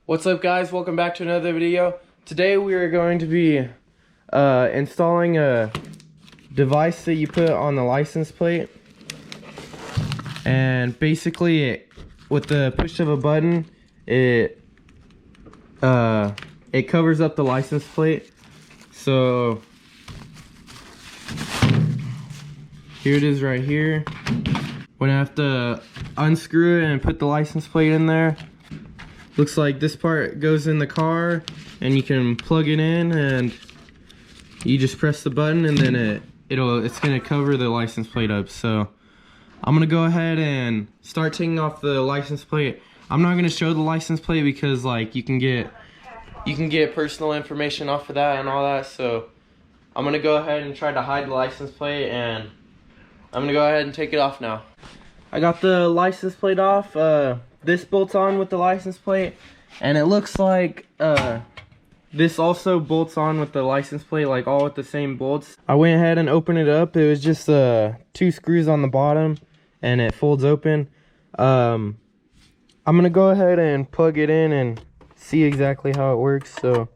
What's up, guys? Welcome back to another video. Today we are going to be installing a device that you put on the license plate, and basically with the push of a button it covers up the license plate. So here it is right here. We're gonna have to unscrew it and put the license plate in there. Looks like this part goes in the car and you can plug it in and you just press the button and then it's gonna cover the license plate up. So I'm gonna go ahead and start taking off the license plate. I'm not gonna show the license plate because like you can get personal information off of that and all that. So I'm gonna go ahead and try to hide the license plate, and I'm gonna go ahead and take it off now. I got the license plate off. This bolts on with the license plate, and it looks like this also bolts on with the license plate, like all with the same bolts. I went ahead and opened it up. It was just 2 screws on the bottom and it folds open. I'm gonna go ahead and plug it in and see exactly how it works. So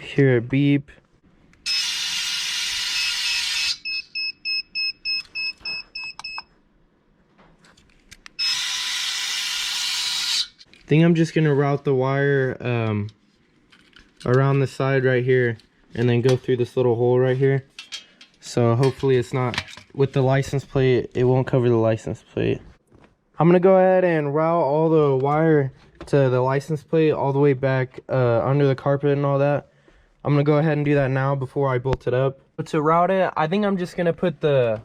hear it beep. I think I'm just gonna route the wire around the side right here and then go through this little hole right here. So hopefully it's not, with the license plate, it won't cover the license plate. I'm gonna go ahead and route all the wire to the license plate all the way back under the carpet and all that. I'm gonna go ahead and do that now before I bolt it up. But to route it, I think I'm just gonna put the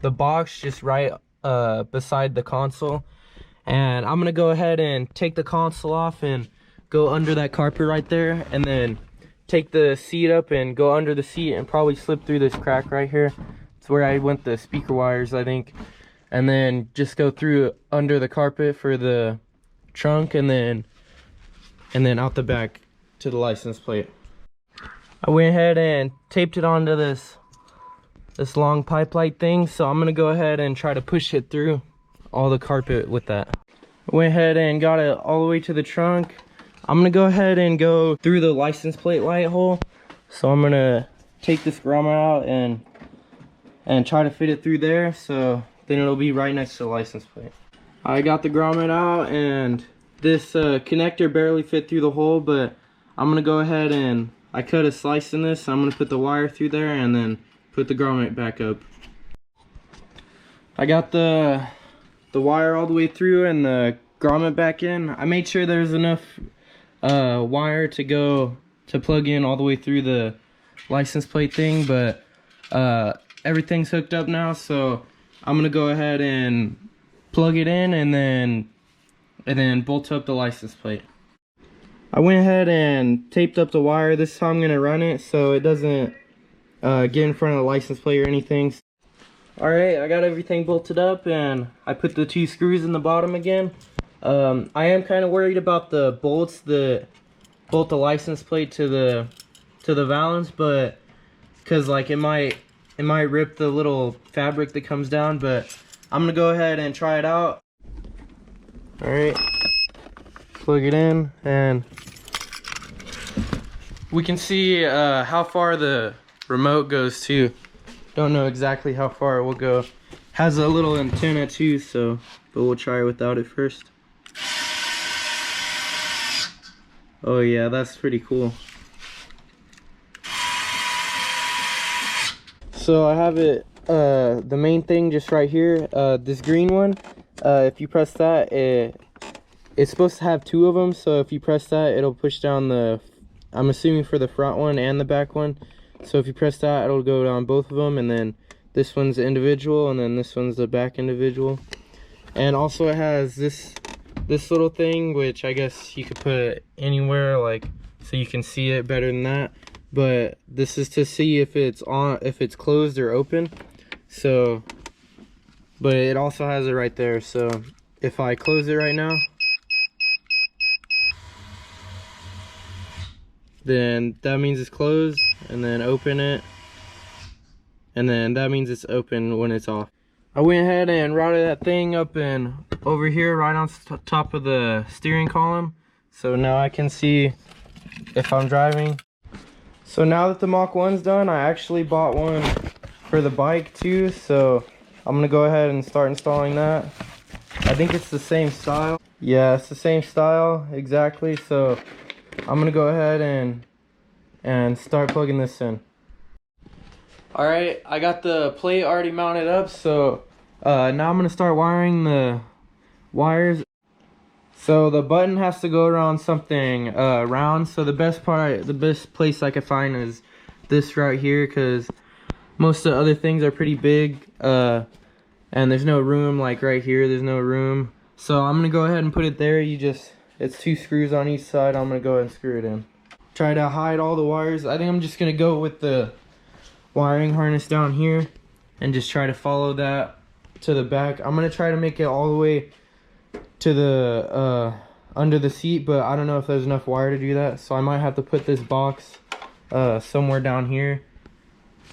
box just right beside the console. And I'm gonna go ahead and take the console off and go under that carpet right there, and then take the seat up and go under the seat and probably slip through this crack right here. It's where I went the speaker wires, I think. And then just go through under the carpet for the trunk, and then out the back to the license plate. I went ahead and taped it onto this long pipe light thing, so I'm gonna go ahead and try to push it through all the carpet with that. I went ahead and got it all the way to the trunk. I'm gonna go ahead and go through the license plate light hole. So I'm gonna take this grommet out and try to fit it through there, so then it'll be right next to the license plate. I got the grommet out, and this connector barely fit through the hole, but I'm gonna go ahead and I cut a slice in this, so I'm gonna put the wire through there and then put the grommet back up. I got the wire all the way through and the grommet back in. I made sure there's enough wire to plug in all the way through the license plate thing, but everything's hooked up now, so I'm gonna go ahead and plug it in and then bolt up the license plate. I went ahead and taped up the wire. This is how I'm gonna run it so it doesn't get in front of the license plate or anything. Alright, I got everything bolted up and I put the 2 screws in the bottom again. I am kind of worried about the bolts that bolt the license plate to the valance, but because like it might rip the little fabric that comes down, but I'm gonna go ahead and try it out. Alright, plug it in and we can see how far the remote goes too. Don't know exactly how far it will go. Has a little antenna too, so but we'll try it without it first. Oh yeah, that's pretty cool. So I have it, the main thing just right here, this green one. If you press that, it's supposed to have 2 of them, so if you press that, it'll push down I'm assuming for the front one and the back one. So if you press that, it'll go down both of them, and then this one's individual, and then this one's the back individual. And also it has this little thing, which I guess you could put it anywhere, like so you can see it better than that. But this is to see if it's on, if it's closed or open. So, but it also has it right there. So if I close it right now, then that means it's closed, and then open it, and then that means it's open when it's off. I went ahead and routed that thing up and over here right on top of the steering column. So now I can see if I'm driving. So now that the Mach 1's done, I actually bought one for the bike too. So I'm gonna go ahead and start installing that. I think it's the same style. Yeah, it's the same style exactly. So I'm gonna go ahead and start plugging this in. All right, I got the plate already mounted up. So now I'm gonna start wiring the wires. So the button has to go around something round. So the best place I could find is this right here, because most of the other things are pretty big, and there's no room. Like right here, there's no room. So I'm gonna go ahead and put it there. It's 2 screws on each side. I'm gonna go ahead and screw it in. Try to hide all the wires. I think I'm just gonna go with the wiring harness down here and just try to follow that to the back. I'm gonna try to make it all the way to the under the seat, but I don't know if there's enough wire to do that, so I might have to put this box somewhere down here.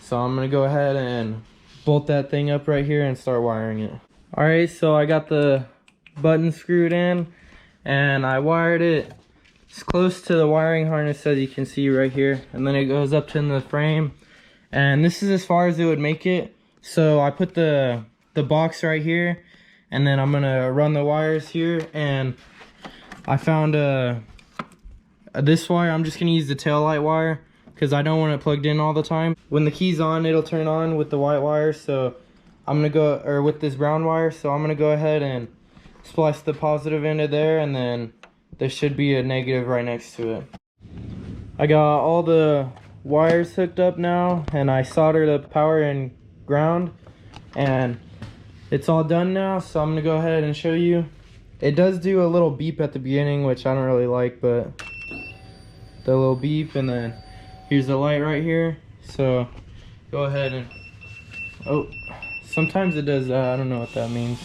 So I'm gonna go ahead and bolt that thing up right here and start wiring it. All right, so I got the button screwed in and I wired it as close to the wiring harness as you can see right here, and then it goes up to the frame, and this is as far as it would make it. So I put the box right here, and then I'm gonna run the wires here, and I found this wire. I'm just gonna use the tail light wire because I don't want it plugged in all the time. When the key's on, it'll turn on with the white wire, so I'm gonna go, or with this brown wire, so I'm gonna go ahead and splice the positive into there, and then there should be a negative right next to it. I got all the wires hooked up now, and I soldered the power and ground, and it's all done now. So I'm gonna go ahead and show you. It does do a little beep at the beginning, which I don't really like, but the little beep, and then here's the light right here. So go ahead and, oh, sometimes it does that. I don't know what that means,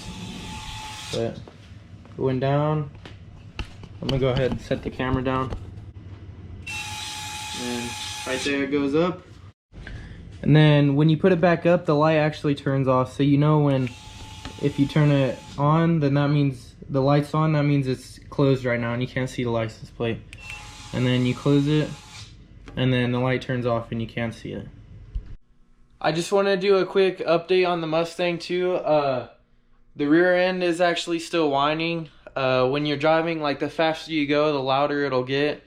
but it went down. I'm gonna go ahead and set the camera down, and right there it goes up. And then when you put it back up, the light actually turns off. So you know when, if you turn it on, then that means the light's on. That means it's closed right now and you can't see the license plate. And then you close it, and then the light turns off and you can't see it. I just want to do a quick update on the Mustang too. The rear end is actually still whining. When you're driving, like the faster you go, the louder it'll get.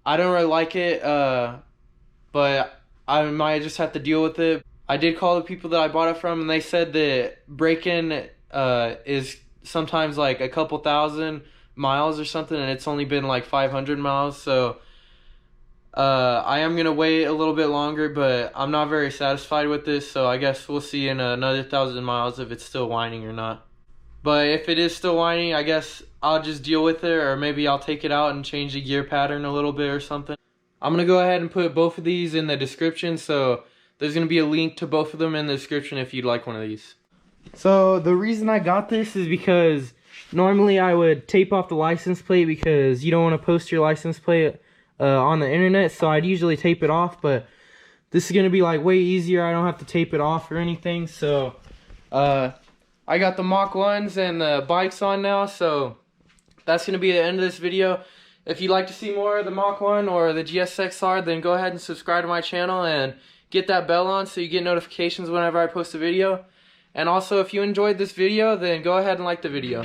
I don't really like it, but I might just have to deal with it. I did call the people that I bought it from, and they said that break-in is sometimes like a couple thousand miles or something, and it's only been like 500 miles. So I am gonna wait a little bit longer, but I'm not very satisfied with this, so I guess we'll see in another 1,000 miles if it's still whining or not. But if it is still whining, I guess I'll just deal with it, or maybe I'll take it out and change the gear pattern a little bit or something. I'm gonna go ahead and put both of these in the description, so there's gonna be a link to both of them in the description if you'd like one of these. So the reason I got this is because normally I would tape off the license plate, because you don't want to post your license plate on the internet, so I'd usually tape it off, but this is gonna be like way easier. I don't have to tape it off or anything. So I got the Mach 1s and the bikes on now, so that's going to be the end of this video. If you'd like to see more of the Mach 1 or the GSXR, then go ahead and subscribe to my channel and get that bell on so you get notifications whenever I post a video. And also, if you enjoyed this video, then go ahead and like the video.